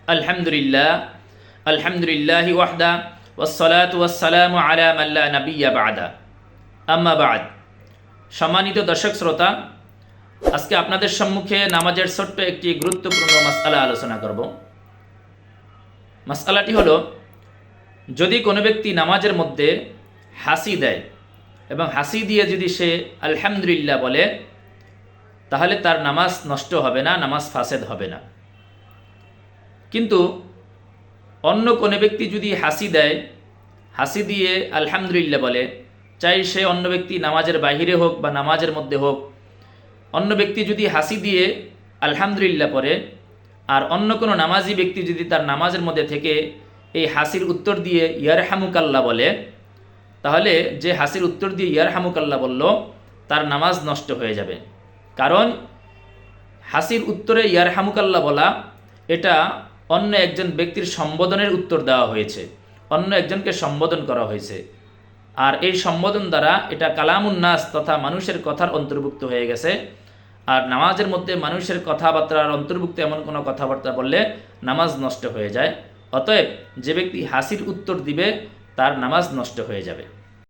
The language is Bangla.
আলহামদুলিল্লাহ আলহামদুলিল্লাহি ওয়াহদা ওয়াসসালাতু ওয়াসসালামু আলা মান লা নাবিয়্যা বা'দা আম্মা বা'দ। সম্মানিত দর্শক শ্রোতা, আজকে আপনাদের সম্মুখে নামাজের ছোট্ট একটি গুরুত্বপূর্ণ মাসআলা আলোচনা করব। মাসআলাটি হলো, যদি কোনো ব্যক্তি নামাজের মধ্যে হাসি দেয় এবং হাসি দিয়ে যদি সে আলহামদুলিল্লাহ বলে, তাহলে তার নামাজ নষ্ট হবে না, নামাজ ফাসেদ হবে না। কিন্তু অন্য কোনো ব্যক্তি যদি হাসি দেয়, হাসি দিয়ে আলহামদুলিল্লাহ বলে, চাই সে অন্য ব্যক্তি নামাজের বাহিরে হোক বা নামাজের মধ্যে হোক, অন্য ব্যক্তি যদি হাসি দিয়ে আলহামদুলিল্লাহ পড়ে আর অন্য কোনো নামাজি ব্যক্তি যদি তার নামাজের মধ্যে থেকে এই হাসির উত্তর দিয়ে ইয়ারহামুকাল্লাহ বলে, তাহলে যে হাসির উত্তর দিয়ে ইয়ারহামুকাল্লাহ বলল তার নামাজ নষ্ট হয়ে যাবে। কারণ হাসির উত্তরে ইয়ারহামুকাল্লাহ বলা, এটা অন্য একজন ব্যক্তির সম্বোধনের উত্তর দেওয়া হয়েছে, অন্য একজনকে সম্বোধন করা হয়েছে। আর এই সম্বোধন দ্বারা এটা কালামুন নাস তথা মানুষের কথার অন্তর্ভুক্ত হয়ে গেছে। আর নামাজের মধ্যে মানুষের কথাবার্তার অন্তর্ভুক্ত এমন কোনো কথাবার্তা বললে নামাজ নষ্ট হয়ে যায়। অতএব যে ব্যক্তি হাসির উত্তর দিবে তার নামাজ নষ্ট হয়ে যাবে।